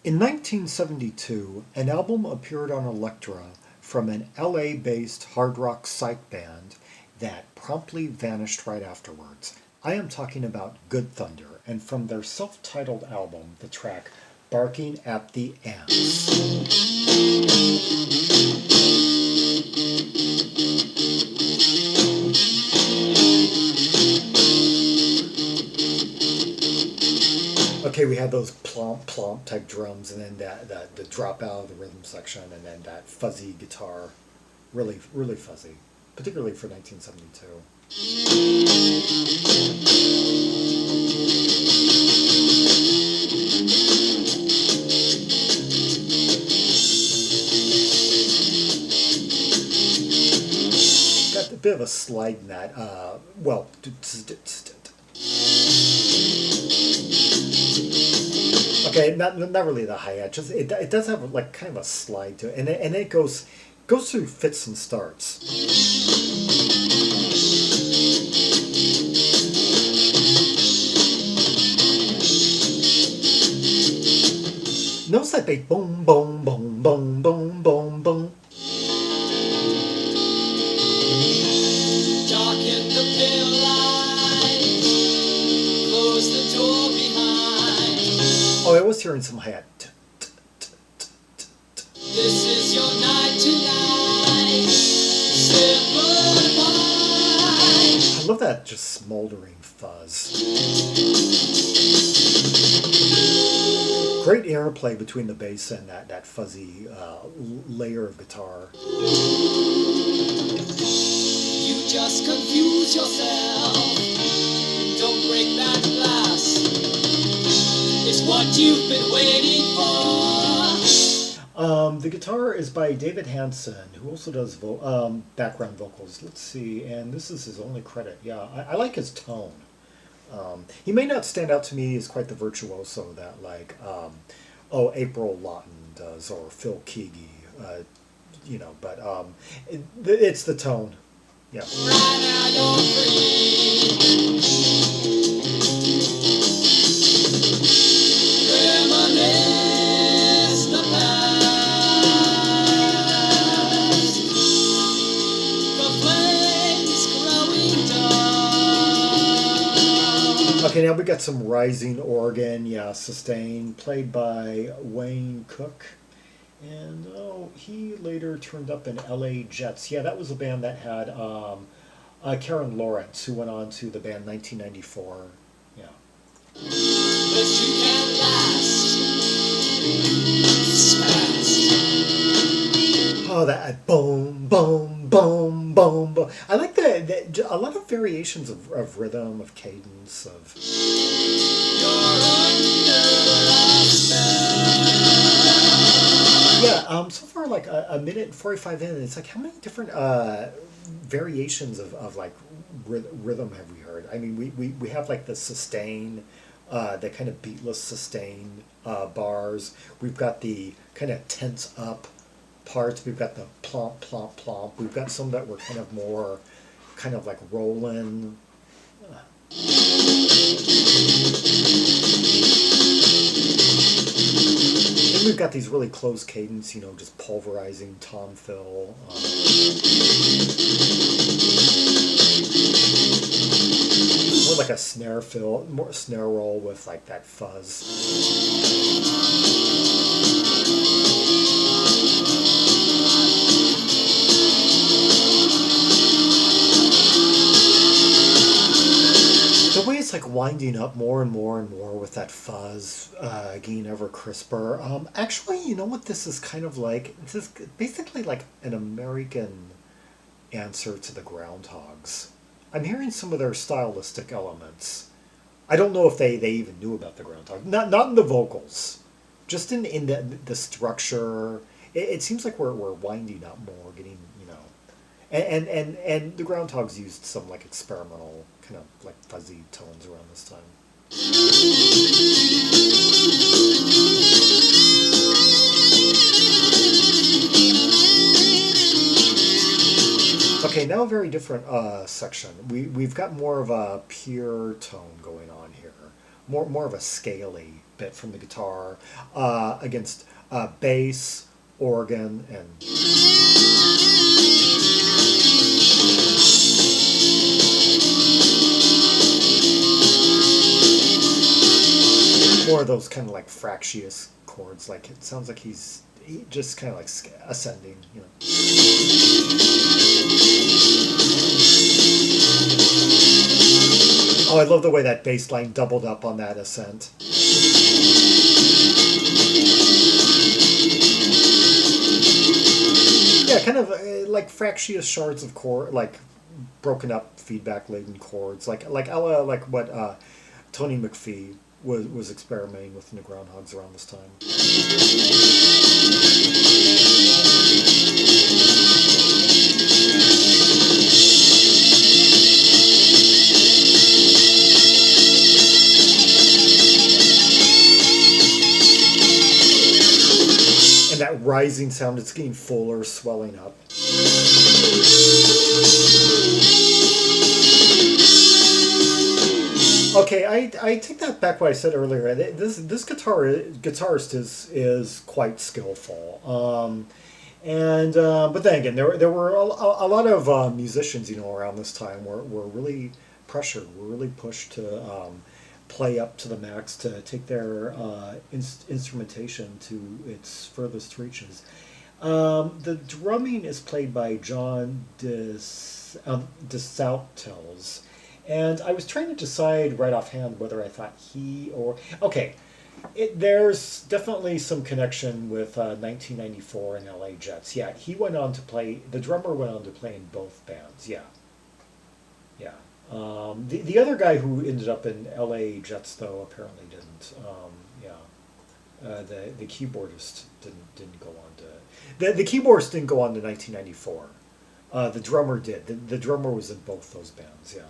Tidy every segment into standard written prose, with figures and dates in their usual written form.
In 1972, an album appeared on Elektra from an LA-based hard rock psych band that promptly vanished right afterwards. I am talking about GoodThunder, and from their self-titled album, the track Barking at the Ants. Okay, we had those plomp plomp type drums, and then the drop out of the rhythm section, and then that fuzzy guitar, really fuzzy, particularly for 1972. Got a bit of a slide in that. Well. Okay, not really the hi-hat. Just it does have like kind of a slide to it, and it goes through fits and starts. Notice that big boom boom boom boom boom boom boom. Darken the pale light, close the door behind. Oh, I was hearing some hi-hat. This is your night tonight. Say goodbye. I love that just smoldering fuzz. Great interplay between the bass and that fuzzy layer of guitar. You just confuse yourself. Don't break that glass. It's what you've been waiting for. The guitar is by David Hanson, who also does background vocals. Let's see, and this is his only credit. Yeah, I like his tone. He may not stand out to me as quite the virtuoso that April Lawton does, or Phil Keaggy, but it's the tone. Yeah. Right now you're free. Reminisce the past. The flames growing dark. Okay, now we got some rising organ, yeah, sustain, played by Wayne Cook. And he later turned up in LA Jets. Yeah, that was a band that had Karen Lawrence, who went on to the band 1994. Yeah. But you can't last. It's fast. Oh, that boom, boom, boom, boom, boom. I like a lot of variations of rhythm, of cadence, of. You're under a spell. Yeah, so far like a minute and 45 in, it's like how many different variations of like rhythm have we heard? I mean, we have like the sustain, the kind of beatless sustain bars. We've got the kind of tense up parts. We've got the plomp plomp plomp. We've got some that were kind of more kind of like rolling. Then we've got these really close cadence, just pulverizing tom fill. More like a snare fill, more snare roll with like that fuzz. The way it's like winding up more and more and more with that fuzz, getting ever crisper. Actually, you know what this is kind of like? This is basically like an American answer to the Groundhogs. I'm hearing some of their stylistic elements. I don't know if they even knew about the Groundhog. Not in the vocals, just in the structure. It seems like we're winding up more, getting and the Groundhogs used some like experimental kind of like fuzzy tones around this time. Okay, now a very different section. We've got more of a pure tone going on here, more of a scaly bit from the guitar against bass, organ, and more of those kind of like fractious chords. Like it sounds like he's just kind of like ascending, you know. Oh, I love the way that bass line doubled up on that ascent. Yeah, kind of like fractious shards of chord, like broken up feedback laden chords, like what Tony McPhee was experimenting with in the Groundhogs around this time. And that rising sound, it's getting fuller, swelling up. Okay, I take that back what I said earlier. This guitarist is quite skillful. But then again, there were a lot of musicians, you know, around this time were really pressured, were really pushed to play up to the max, to take their instrumentation to its furthest reaches. The drumming is played by John Desautels. And I was trying to decide right offhand whether I thought he or... Okay, there's definitely some connection with 1994 and LA Jets. Yeah, he went on to play... The drummer went on to play in both bands, yeah. Yeah. The other guy who ended up in LA Jets, though, apparently didn't. The keyboardist didn't go on to... The keyboardist didn't go on to 1994. The drummer did. The drummer was in both those bands, yeah.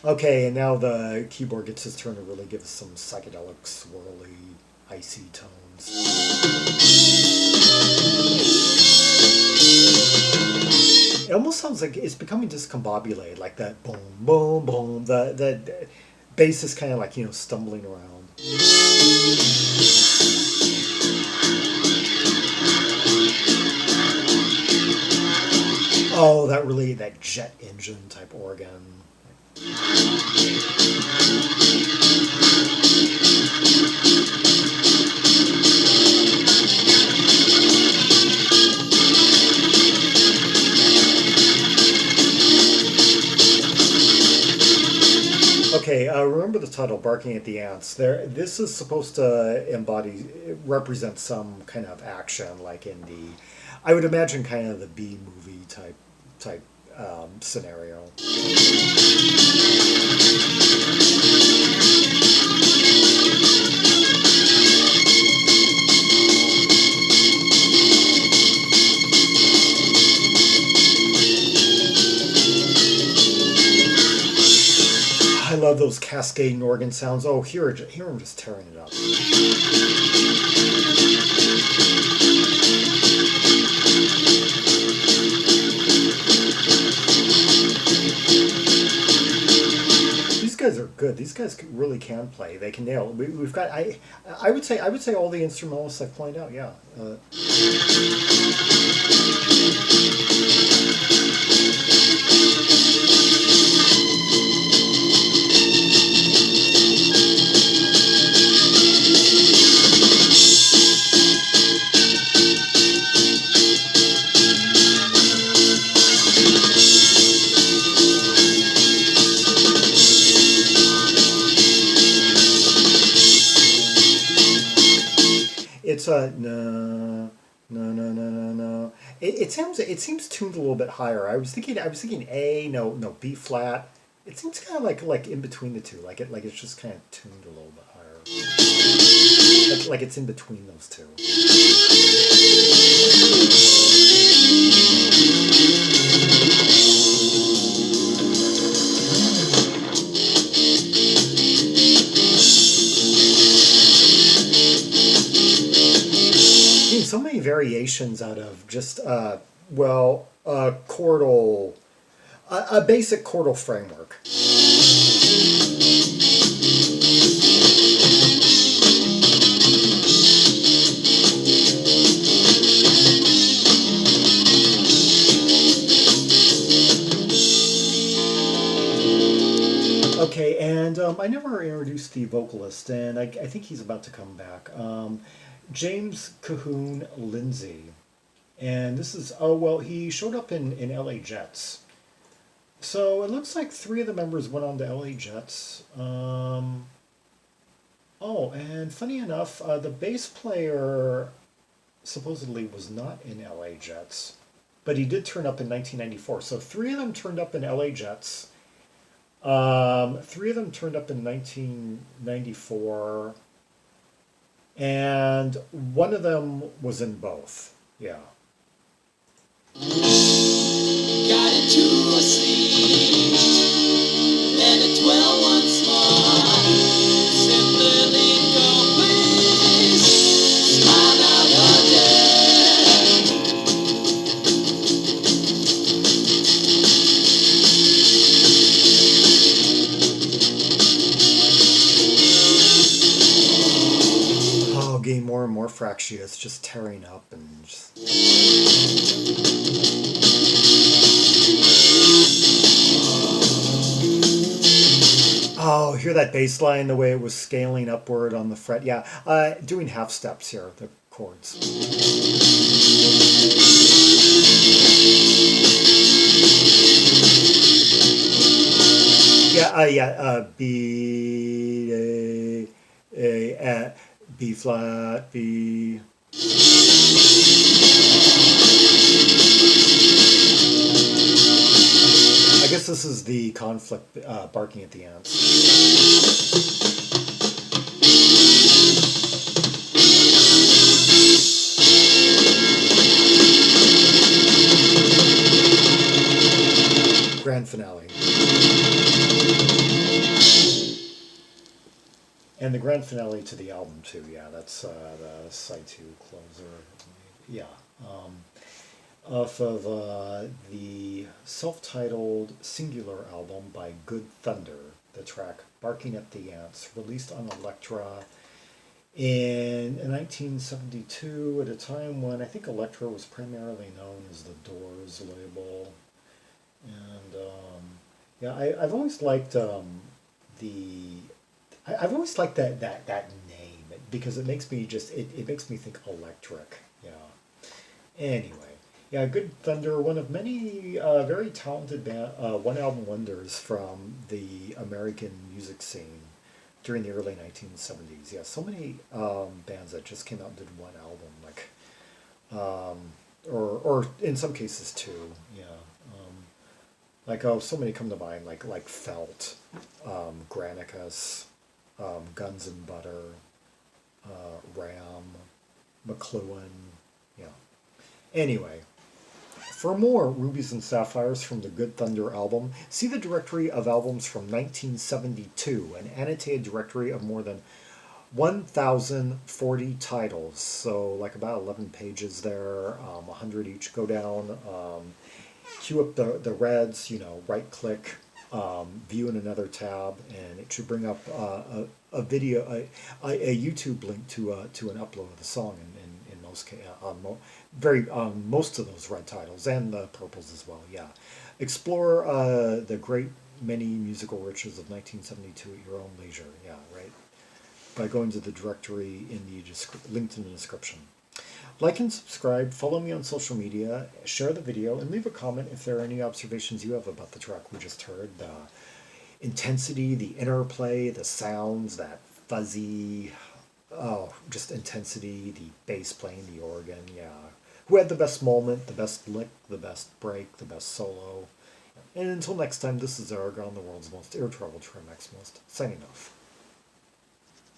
Okay, and now the keyboard gets his turn to really give us some psychedelic, swirly, icy tones. It almost sounds like it's becoming discombobulated, like that boom, boom, boom. The bass is kind of like, you know, stumbling around. Oh, that jet engine type organ. Okay, remember the title, Barking at the Ants. This is supposed to represent some kind of action, like in the, I would imagine kind of the B movie type scenario. I love those cascading organ sounds. Oh, here I'm just tearing it up. These guys are good. These guys really can play. They can nail. We've got. I would say all the instrumentalists I've pointed out. Yeah. It's no. It seems tuned a little bit higher. I was thinking A, no B flat. It seems kind of like in between the two. Like it's just kind of tuned a little bit higher. Like it's in between those two. so many variations out of just well, chordal, a basic chordal framework. Okay, and I never introduced the vocalist, and I think he's about to come back. James Cahoon Lindsay. And this is, oh, well, he showed up in LA Jets. So it looks like three of the members went on to LA Jets. Oh, and funny enough, the bass player supposedly was not in LA Jets, but he did turn up in 1994. So three of them turned up in LA Jets. Three of them turned up in 1994, and one of them was in both. Yeah. Got into a sleep, let it dwell once more. Simply complete, another day. Oh, getting more and more fractious, just tearing up and just. Oh, hear that bass line, the way it was scaling upward on the fret. Yeah, doing half steps here, the chords. Yeah, B, B flat, B. I guess this is the conflict barking at the ants. Grand finale. And the grand finale to the album too, yeah, that's the side 2 closer. Yeah. Off of the self-titled singular album by GoodThunder, the track Barking at the Ants, released on Elektra in 1972, at a time when I think Elektra was primarily known as the Doors label. And yeah, I've always liked I've always liked that name, because it makes me just it makes me think electric. Yeah. Anyway, yeah, GoodThunder, one of many very talented one album wonders from the American music scene during the early 1970s. Yeah, so many bands that just came out and did one album, like or in some cases two. Yeah. Like, oh, so many come to mind, like Felt, Granicus, Guns and Butter, Ram, McLuhan, yeah. Anyway, for more Rubies and Sapphires from the GoodThunder album, see the directory of albums from 1972, an annotated directory of more than 1,040 titles, so like about 11 pages there, 100 each. Go down, queue up the reds, right click, view in another tab, and it should bring up a video, a YouTube link to an upload of the song in most cases, most of those red titles, and the purples as well. Yeah, explore the great many musical riches of 1972 at your own leisure. Yeah, right. By going to the directory in the linked in the description. Like and subscribe, follow me on social media, share the video, and leave a comment if there are any observations you have about the track we just heard. The intensity, the interplay, the sounds, that fuzzy, just intensity, the bass playing, the organ, yeah. Who had the best moment, the best lick, the best break, the best solo. And until next time, this is Zaragon, the world's most air travel maximalist, signing off.